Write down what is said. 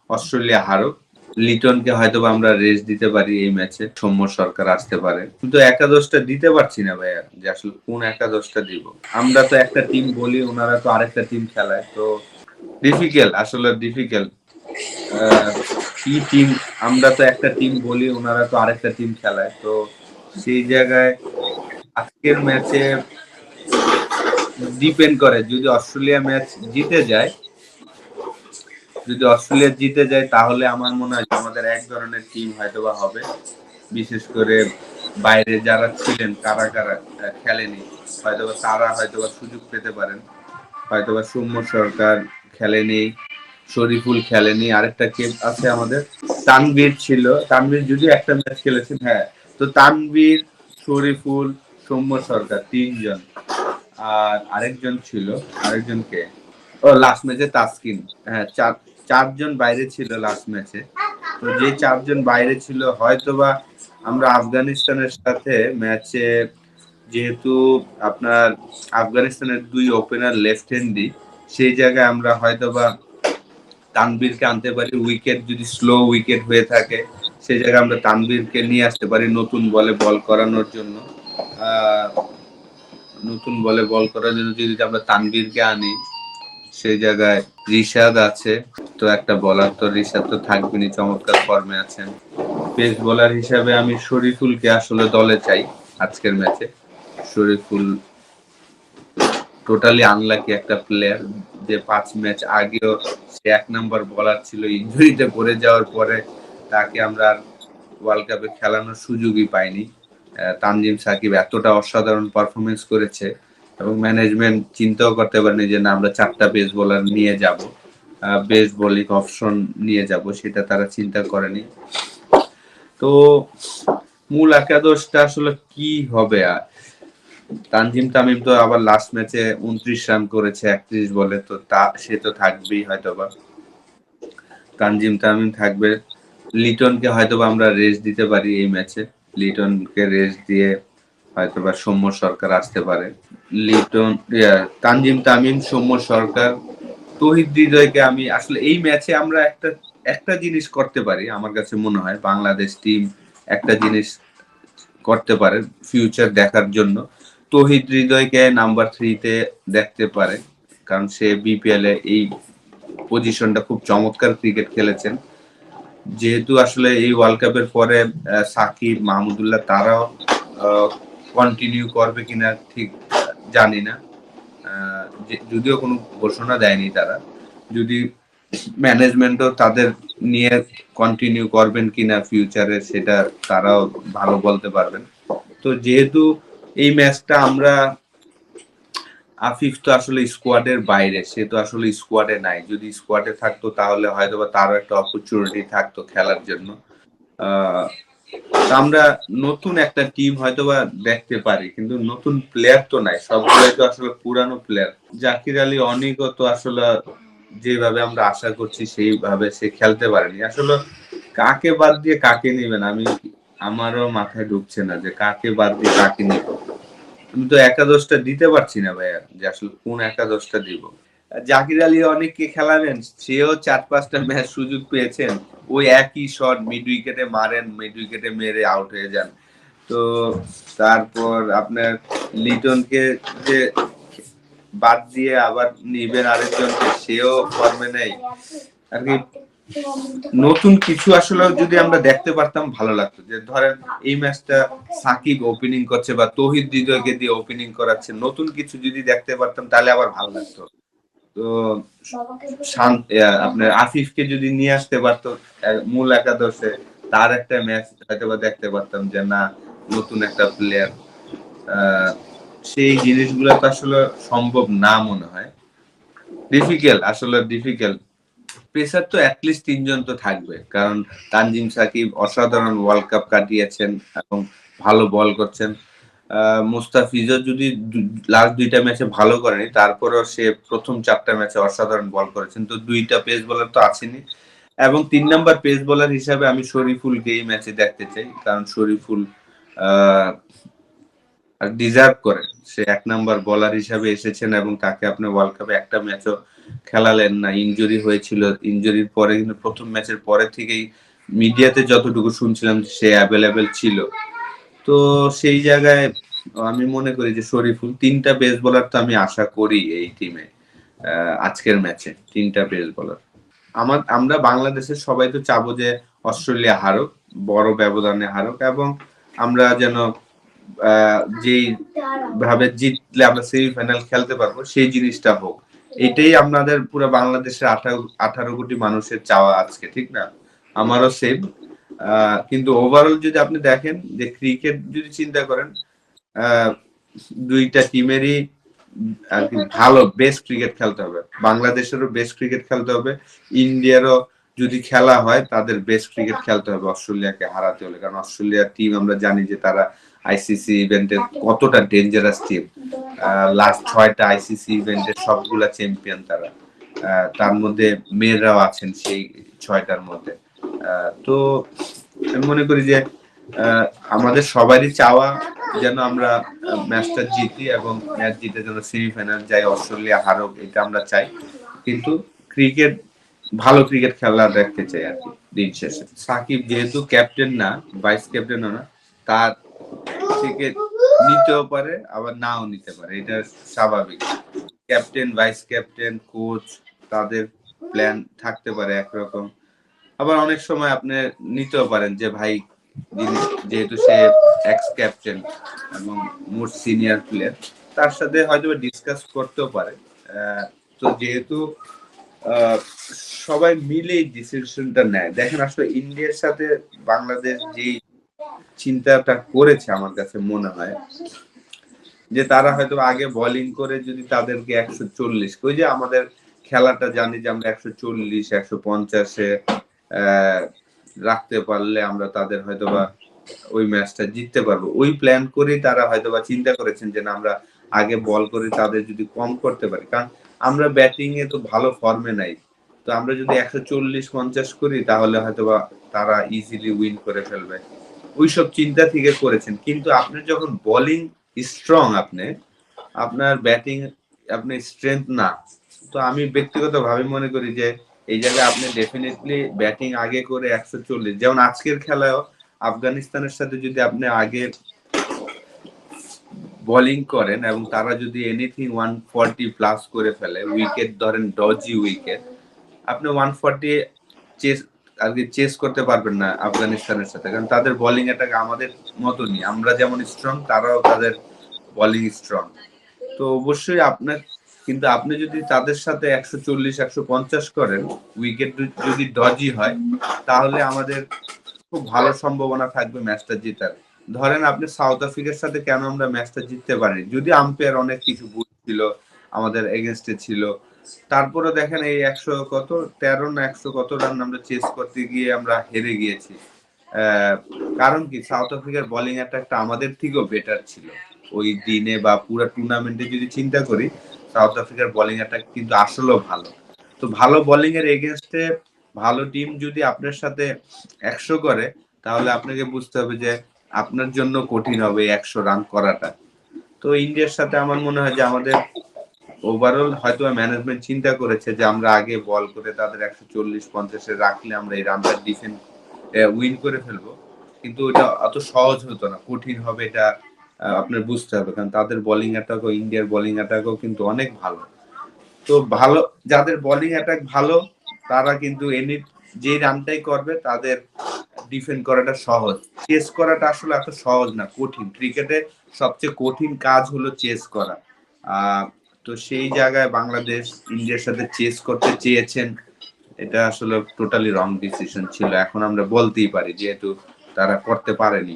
Australia হারুক, লিটনকে হয়তোবা আমরা rest দিতে পারি এই ম্যাচে, সৌম্য সরকার আসতে পারে, কিন্তু একাদশটা দিতে পারছি না ভাইয়া, যে আসলে কোন একাদশটা দিব। আমরা তো একটা টিম বলি, ওনারা তো আরেকটা টিম খেলায়, তো ডিফিকাল্ট, আসলে ডিফিকাল্ট। কি টিম, আমরা তো একটা টিম বলি, ওনারা তো আরেকটা টিম খেলায়, তো সেই জায়গায় আজকের ম্যাচে ডিপেন্ড করে, যদি অস্ট্রেলিয়া ম্যাচ জিতে যায়, যদি অস্ট্রেলিয়া জিতে যায় তাহলে আমার মনে হয় আমাদের এক ধরনের টিম হয়তোবা হবে, বিশেষ করে বাইরে যারা ছিলেন, কারা কারা খেলেনি, হয়তোবা তারা হয়তোবা সুযোগ পেতে পারেন। হয়তোবা সৌম্য সরকার খেলেনি, শরীফুল খেলেনি, আরেকটা কে আছে আমাদের, তানভীর ছিল, তানভীর যদিও একটা ম্যাচ খেলেছেন, হ্যাঁ। তো তানভীর, শরীফুল, সৌম্য সরকার, তিনজন। আর আরেকজন ছিল, আরেকজনকে, ও লাস্ট ম্যাচে তাসকিন, হ্যাঁ, চারজন বাইরে ছিল লাস্ট ম্যাচে। তো যে চারজন বাইরে ছিল, হয়তোবা আমরা আফগানিস্তানের সাথে ম্যাচে, যেহেতু আপনার আফগানিস্তানের দুই ওপেনার লেফট হ্যান্ডি, সেই জায়গায় আমরা হয়তোবা তানভীরকে আনতে পারি, উইকেট যদি স্লো উইকেট হয়ে থাকে সেই জায়গায় আমরা তানভীরকে নিয়ে আসতে পারি নতুন বলে বল করানোর জন্য। নতুন বলে বল করার জন্য যদি আমরা তানভীরকে আনি, সেই জায়গায় রিশাদ আছে, তো একটা বলার তো রিশাদ তো থাকবেনই, চমৎকার ফর্মে আছেন। পেস বোলার হিসাবে আমি শরীফুলকে আসলে দলে চাই আজকের ম্যাচে। শরীফুল টোটালি আনলাকি একটা প্লেয়ার, যে 5 ম্যাচ আগেও সে 1 নাম্বার বোলার ছিল, ইনজুরিতে পড়ে যাওয়ার পরে তাকে আমরা ওয়ার্ল্ড কাপে খেলানোর সুযোগই পাইনি। তানজিম সাকিব এতটা অসাধারণ পারফরমেন্স করেছে এবং ম্যানেজমেন্ট চিন্তাও করতে পারেনি যে না আমরা 4টা পেস বোলার নিয়ে যাব, বেস্ট বোলিং অপশন নিয়ে যাব, সেটা তারা চিন্তা করেনি। তো মূল একাদশটা আসলে কি হবে? তানজিম তামিম তো আবার লাস্ট ম্যাচে 29 রান করেছে 31 বলে, তো সে তো থাকবেই হয়তোবা, তানজিম তামিম থাকবে। লিটনকে হয়তোবা আমরা রেস্ট দিতে পারি এই ম্যাচে, লিটনকে রেস্ট দিয়ে হয়তোবা সৌম্য সরকার আসতে পারে। লিটন, তানজিম তামিম, সৌম্য সরকার, তৌহিদ হৃদয়কে আমি আসলে এই ম্যাচে আমরা একটা একটা জিনিস করতে পারি, আমার কাছে মনে হয় বাংলাদেশ টিম একটা জিনিস করতে পারে ফিউচার দেখার জন্য, তৌহিদ হৃদয়কে নাম্বার 3-তে দেখতে পারে, কারণ সে বিপিএল এ এই পজিশনটা খুব চমৎকার ক্রিকেট খেলেছেন। যেহেতু আসলে এই ওয়ার্ল্ড কাপের পরে সাকিব, মাহমুদুল্লাহ তারাও কন্টিনিউ করবে কিনা ঠিক জানি না, যদিও কোনো ঘোষণা দেয়নি তারা, যদি ম্যানেজমেন্টও তাদের নিয়ে কন্টিনিউ করবেন কিনা ফিউচারে সেটা তারাও ভালো বলতে পারবেন। তো যেহেতু এই ম্যাচটা আমরা, আফিফ তো আসলে স্কোয়াডের বাইরে, সে তো আসলে স্কোয়াডে নাই, যদি স্কোয়াডে থাকতো তাহলে হয়তোবা তারও একটা অপরচুনিটি থাকতো খেলার জন্য। আমরা নতুন একটা টিম হয়তোবা দেখতে পারি, কিন্তু নতুন প্লেয়ার তো নাই, সবগুলাই তো আসলে পুরানো প্লেয়ার। জাকির আলী অনেকও তো আসলে যেভাবে আমরা আশা করছি সেইভাবে সে খেলতে পারেনি। আসলে কাকে বাদ দিয়ে কাকে নিবেন, আমারও মাথায় ঢুকছে না যে কাকে বাদ দিয়ে কাকে নিব। আমি তো একাদশটা দিতে পারছি না ভাইয়া, যে আসলে কোন একাদশটা দিব। জাকির আলী অনেককে খেলাবেন, সেও 4-5টা ম্যাচ সুযোগ পেয়েছেন, ওই একই শট মিড উইকেটে মারেন, মিড উইকেটে মেরে আউট হয়ে যান। তো তারপর আপনার লিটনকে যে বাদ দিয়ে আবার নিবেন আরেকজনকে, সেও ফর্মে নেই আর কি। নতুন কিছু আসলে যদি আমরা দেখতে পারতাম ভালো লাগতো, যে ধরেন এই ম্যাচটা সাকিব ওপেনিং করছে বা তৌহিদ হৃদয়কে দিয়ে ওপেনিং করাচ্ছে, নতুন কিছু যদি দেখতে পারতাম তাহলে আবার ভালো লাগতো। তো আপনার আফিফকে যদি নিয়ে আসতে পারতো মূল একাদশে, তার একটা ম্যাচ হয়তো দেখতে পারতাম যে না নতুন একটা প্লেয়ার, সেই জিনিসগুলো তো আসলে সম্ভব না মনে হয়, ডিফিকাল্ট, আসলে ডিফিকাল্ট। পেসার তো অ্যাটলিস্ট 3জন তো থাকবে, কারণ তানজিম সাকিব অসাধারণ ওয়ার্ল্ড কাপ কাটিয়েছেন এবং ভালো বল করছেন। মুস্তাফিজও যদি লাস্ট 2টা ম্যাচে ভালো করেনি, তারপরেও সে প্রথম 4টা ম্যাচে অসাধারণ বল করেছেন, তো 2টা পেস বোলার তো আছেনই। এবং 3 নাম্বার পেস বোলার হিসাবে আমি শরীফুলকে এই ম্যাচে দেখতে চাই, কারণ শরীফুল আর ডিজার্ভ করে। সে ১ নাম্বার বোলার হিসাবে এসেছেন এবং তাকে আপনি ওয়ার্ল্ড কাপে একটা ম্যাচও খেলালেন না। ইনজুরি হয়েছিল। ইনজুরির পরে কিন্তু ১ম ম্যাচের পরে থেকেই মিডিয়াতে যতটুকু শুনছিলাম সে এভেইলেবল ছিল। তো সেই জায়গায় আমি মনে করি যে শরীফুল ৩ টা পেস বোলার তো আমি আশা করি এই টিমে। আজকের ম্যাচে ৩ টা পেস বোলার। আমরা বাংলাদেশের সবাই তো চাবো যে অস্ট্রেলিয়া হারুক, বড় ব্যবধানে হারুক এবং আমরা যেন যেই ভাবে জিতলে আমরা সেমিফাইনাল খেলতে পারবো সেই জিনিসটা হোক। এটাই আপনাদের পুরো বাংলাদেশের 18 কোটি মানুষের চাওয়া আজকে, ঠিক না? আমারও সেম। কিন্তু ওভারঅল যদি আপনি দেখেন যে ক্রিকেট যদি চিন্তা করেন, দুইটা টিমেরই আর কি ভালো বেস্ট ক্রিকেট খেলতে হবে। বাংলাদেশেরও বেস্ট ক্রিকেট খেলতে হবে, ইন্ডিয়ারও যদি খেলা হয় তাদের বেস্ট ক্রিকেট খেলতে হবে অস্ট্রেলিয়াকে হারাতে হলে। কারণ অস্ট্রেলিয়ার টিম আমরা জানি যে তারা আইসিসি ইভেন্টের কতটা ডেঞ্জারাস টিম। লাস্ট 6টা আইসিসি ইভেন্টের সবগুলা চ্যাম্পিয়ন তারা। তার মধ্যে মেয়েরাও আছেন সেই 6টার মধ্যে। তো আমি মনে করি যে আমাদের সবারই চাওয়া যেন আমরা ম্যাচটা জিতি এবং ম্যাচ জিতে যেন সেমিফাইনাল যাই, অস্ট্রেলিয়া হারুক এটা আমরা চাই। কিন্তু ক্রিকেট ভালো ক্রিকেট খেলা দেখতে চাই আর কি দিন শেষে। সাকিব যেহেতু ক্যাপ্টেন না, ভাইস ক্যাপ্টেনও না, তার থেকে নিতেও পারে আবার নাও নিতে পারে, এটা স্বাভাবিক। ক্যাপ্টেন, ভাইস ক্যাপ্টেন, কোচ তাদের প্ল্যান থাকতে পারে একরকম। আবার অনেক সময় আপনি নিতেও পারেন যে ভাই যেহেতু সে এক্স ক্যাপ্টেন এবং মোর সিনিয়র প্লেয়ার, তার সাথে হয়তো ডিসকাস করতেও পারে। তো যেহেতু সবাই মিলে ডিসিশনটা নেয়। দেখেন আসলে ইন্ডিয়ার সাথে বাংলাদেশ যে চিন্তাটা করেছে আমার কাছে মনে হয় যে তারা হয়তো আগে বোলিং করে যদি তাদেরকে 140, ওই যে আমাদের খেলাটা জানি যে আমরা 140 150-এ রাখতে পারলে আমরা তাদের হয়তোবা ওই ম্যাচটা জিততে পারবো। ওই প্ল্যান করেই তারা হয়তোবা চিন্তা করেছেন যে না আমরা আগে বল করে তাদের যদি কম করতে পারি, কারণ আমরা ব্যাটিং এ তো ভালো ফর্মে নাই। তো আমরা যদি 140-50 করি তাহলে হয়তোবা তারা ইজিলি উইন করে ফেলবে। ওইসব চিন্তা থেকে করেছেন। কিন্তু আপনি যখন বোলিং স্ট্রং, আপনার ব্যাটিং আপনি স্ট্রেংথ না, তো আমি ব্যক্তিগতভাবে মনে করি যে এই জায়গায় আপনি ডেফিনেটলি ব্যাটিং আগে করে 140, যেমন আজকের খেলায়ও আফগানিস্তানের সাথে যদি আপনি আগে বোলিং করেন এবং তারা যদি এনিথিং 140 প্লাস করে ফেলে, উইকেট ধরেন ডজি উইকেট, আপনি 140 চেস আর কি চেস করতে পারবেন না আফগানিস্তানের সাথে, কারণ তাদের বোলিং অ্যাটাক আমাদের মতনই, আমরা যেমন স্ট্রং তারাও তাদের বোলিং স্ট্রং। তো অবশ্যই আপনার, কিন্তু আপনি যদি তাদের সাথে 140-150 করেন, উইকেট যদি ডজি হয়, তাহলে আমাদের খুব ভালো সম্ভাবনা থাকবে ম্যাচটা জেতার। ধরেন আপনি সাউথ আফ্রিকার সাথে কেন আমরা ম্যাচটা জিততে পারি, যদি আম্পায়ার অনেক কিছু ভুল ছিল, আমাদের এগেনস্টে ছিল, তারপরে দেখেন এই 113 না 100 কত রান আমরা চেস করতে গিয়ে আমরা হেরে গিয়েছি। কারণ কি, সাউথ আফ্রিকার বোলিং অ্যাটাকটা আমাদের থেকেও বেটার ছিল ওই দিনে বা পুরো টুর্নামেন্টে যদি চিন্তা করি, সাউথ আফ্রিকার বোলিং অ্যাটাক কিন্তু আসলেও ভালো। তো ভালো বোলিং এর এগেনস্টে ভালো টিম যদি আপনার সাথে 100 করে, তাহলে আপনাকে বুঝতে হবে যে আপনার জন্য কঠিন হবে 100 রান করাটা। তো ইন্ডিয়ার সাথে আমার মনে হয় যে আমাদের ওভারঅল হয়তো ম্যানেজমেন্ট চিন্তা করেছে যে আমরা আগে বল করে তাদের 140-50-এ রাখলে আমরা এই রানটা ডিফেন্ড উইন করে ফেলবো। কিন্তু এটা অত সহজ হতো না, কঠিন হবে এটা আপনার বুঝতে হবে, কারণ তাদের বোলিং অ্যাটাকও, ইন্ডিয়ার বোলিং অ্যাটাকও কিন্তু অনেক ভালো। তো ভালো যাদের বোলিং অ্যাটাক ভালো, তারা কিন্তু যে রানটাই করবে তাদের ডিফেন্ড করাটা সহজ। চেস করাটা আসলে এত সহজ না, কঠিন। ক্রিকেটে সবচেয়ে কঠিন কাজ হলো চেস করা। তো সেই জায়গায় বাংলাদেশ ইন্ডিয়ার সাথে চেস করতে চেয়েছেন, এটা আসলে টোটালি রং ডিসিশন ছিল। এখন আমরা বলতেই পারি যেহেতু তারা করতে পারেনি।